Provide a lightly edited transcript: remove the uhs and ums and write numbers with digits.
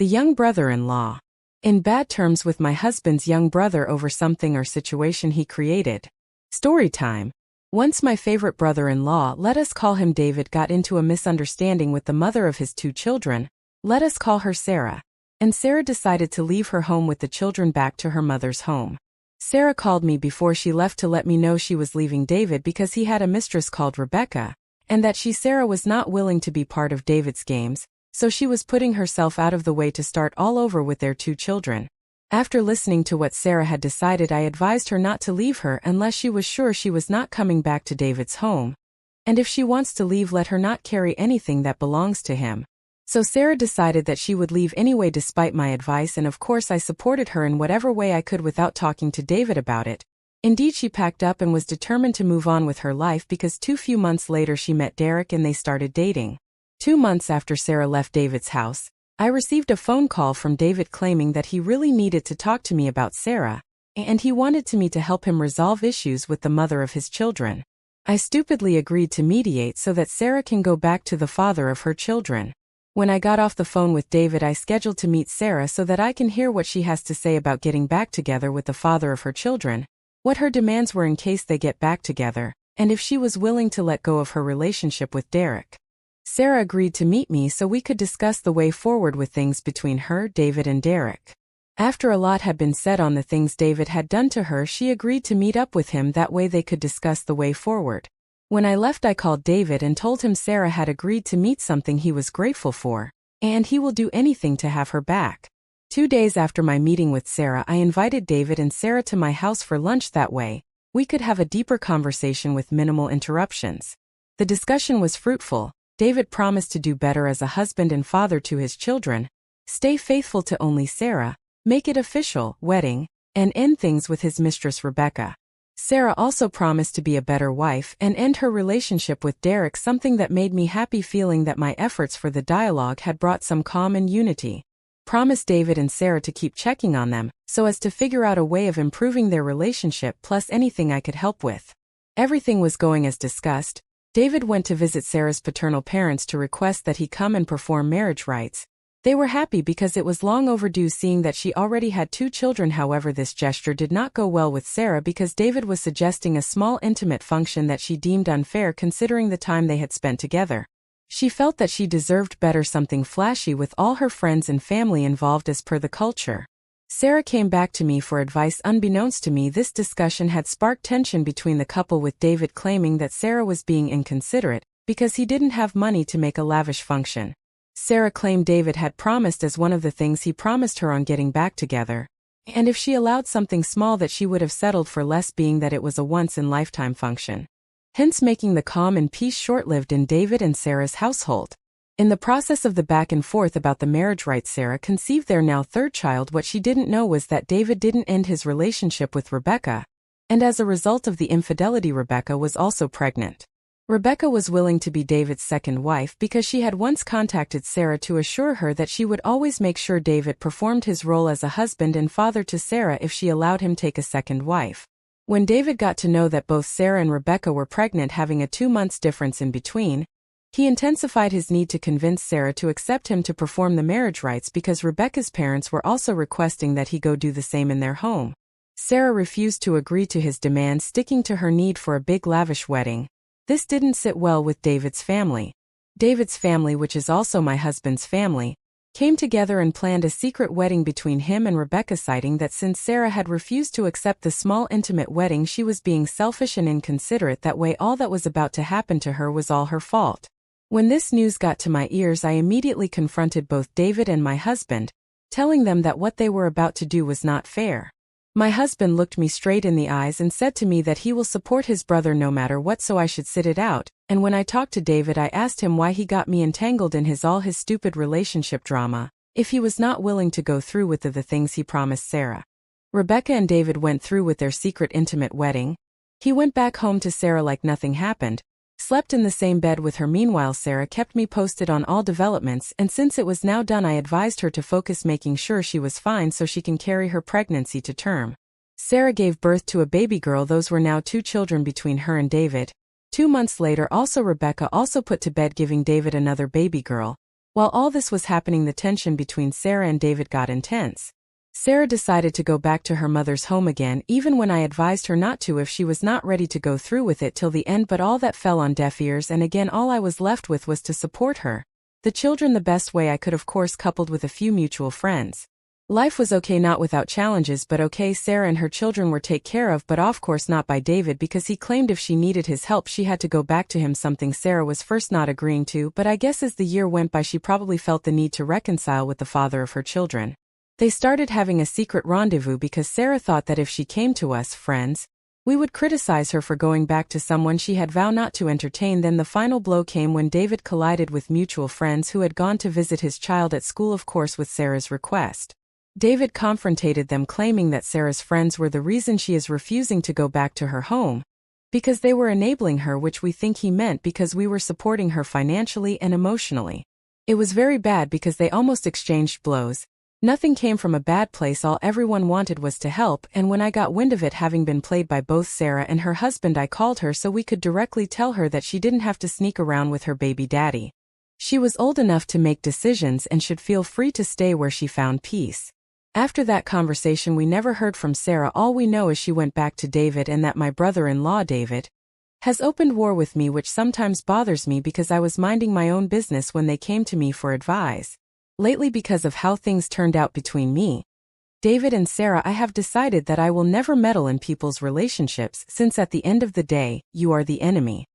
The young brother-in-law. In bad terms with my husband's young brother over something or situation he created. Story time. Once my favorite brother-in-law, let us call him David, got into a misunderstanding with the mother of his 2 children, let us call her Sarah. And Sarah decided to leave her home with the children back to her mother's home. Sarah called me before she left to let me know she was leaving David because he had a mistress called Rebecca, and that Sarah was not willing to be part of David's games, so she was putting herself out of the way to start all over with their 2 children. After listening to what Sarah had decided, I advised her not to leave her unless she was sure she was not coming back to David's home. And if she wants to leave, let her not carry anything that belongs to him. So Sarah decided that she would leave anyway despite my advice, and of course I supported her in whatever way I could without talking to David about it. Indeed, she packed up and was determined to move on with her life because few months later she met Derek and they started dating. 2 months after Sarah left David's house, I received a phone call from David claiming that he really needed to talk to me about Sarah, and he wanted me to help him resolve issues with the mother of his children. I stupidly agreed to mediate so that Sarah can go back to the father of her children. When I got off the phone with David, I scheduled to meet Sarah so that I can hear what she has to say about getting back together with the father of her children, what her demands were in case they get back together, and if she was willing to let go of her relationship with Derek. Sarah agreed to meet me so we could discuss the way forward with things between her, David, and Derek. After a lot had been said on the things David had done to her, she agreed to meet up with him, that way they could discuss the way forward. When I left, I called David and told him Sarah had agreed to meet something he was grateful for, and he will do anything to have her back. 2 days after my meeting with Sarah, I invited David and Sarah to my house for lunch, that way we could have a deeper conversation with minimal interruptions. The discussion was fruitful. David promised to do better as a husband and father to his children, stay faithful to only Sarah, make it official, wedding, and end things with his mistress Rebecca. Sarah also promised to be a better wife and end her relationship with Derek, something that made me happy, feeling that my efforts for the dialogue had brought some calm and unity. Promised David and Sarah to keep checking on them, so as to figure out a way of improving their relationship, plus anything I could help with. Everything was going as discussed. David went to visit Sarah's paternal parents to request that he come and perform marriage rites. They were happy because it was long overdue, seeing that she already had 2 children. However, this gesture did not go well with Sarah because David was suggesting a small intimate function that she deemed unfair considering the time they had spent together. She felt that she deserved better, something flashy with all her friends and family involved as per the culture. Sarah came back to me for advice. Unbeknownst to me, this discussion had sparked tension between the couple, with David claiming that Sarah was being inconsiderate because he didn't have money to make a lavish function. Sarah claimed David had promised as one of the things he promised her on getting back together, and if she allowed something small that she would have settled for less, being that it was a once-in-lifetime function. Hence making the calm and peace short-lived in David and Sarah's household. In the process of the back and forth about the marriage rites, Sarah conceived their now 3rd child. What she didn't know was that David didn't end his relationship with Rebecca, and as a result of the infidelity, Rebecca was also pregnant. Rebecca was willing to be David's 2nd wife because she had once contacted Sarah to assure her that she would always make sure David performed his role as a husband and father to Sarah if she allowed him take a 2nd wife. When David got to know that both Sarah and Rebecca were pregnant, having a 2 months difference in between, he intensified his need to convince Sarah to accept him to perform the marriage rites because Rebecca's parents were also requesting that he go do the same in their home. Sarah refused to agree to his demand, sticking to her need for a big lavish wedding. This didn't sit well with David's family. David's family, which is also my husband's family, came together and planned a secret wedding between him and Rebecca, citing that since Sarah had refused to accept the small intimate wedding, she was being selfish and inconsiderate. That way all that was about to happen to her was all her fault. When this news got to my ears, I immediately confronted both David and my husband, telling them that what they were about to do was not fair. My husband looked me straight in the eyes and said to me that he will support his brother no matter what, so I should sit it out. And when I talked to David, I asked him why he got me entangled in all his stupid relationship drama, if he was not willing to go through with the things he promised Sarah. Rebecca and David went through with their secret intimate wedding. He went back home to Sarah like nothing happened, slept in the same bed with her. Meanwhile, Sarah kept me posted on all developments, and since it was now done, I advised her to focus making sure she was fine so she can carry her pregnancy to term. Sarah gave birth to a baby girl. Those were now 2 children between her and David. 2 months later, Rebecca also put to bed, giving David another baby girl. While all this was happening, the tension between Sarah and David got intense. Sarah decided to go back to her mother's home again, even when I advised her not to if she was not ready to go through with it till the end, but all that fell on deaf ears, and again all I was left with was to support her. The children the best way I could, of course, coupled with a few mutual friends. Life was okay, not without challenges, but okay. Sarah and her children were taken care of, but of course not by David, because he claimed if she needed his help she had to go back to him, something Sarah was first not agreeing to, but I guess as the year went by she probably felt the need to reconcile with the father of her children. They started having a secret rendezvous because Sarah thought that if she came to us, friends, we would criticize her for going back to someone she had vowed not to entertain. Then the final blow came when David collided with mutual friends who had gone to visit his child at school, of course with Sarah's request. David confronted them, claiming that Sarah's friends were the reason she is refusing to go back to her home, because they were enabling her, which we think he meant because we were supporting her financially and emotionally. It was very bad because they almost exchanged blows. Nothing came from a bad place, all everyone wanted was to help, and when I got wind of it having been played by both Sarah and her husband, I called her so we could directly tell her that she didn't have to sneak around with her baby daddy. She was old enough to make decisions and should feel free to stay where she found peace. After that conversation we never heard from Sarah. All we know is she went back to David and that my brother-in-law David has opened war with me, which sometimes bothers me because I was minding my own business when they came to me for advice. Lately, because of how things turned out between me, David and Sarah, I have decided that I will never meddle in people's relationships, since at the end of the day, you are the enemy.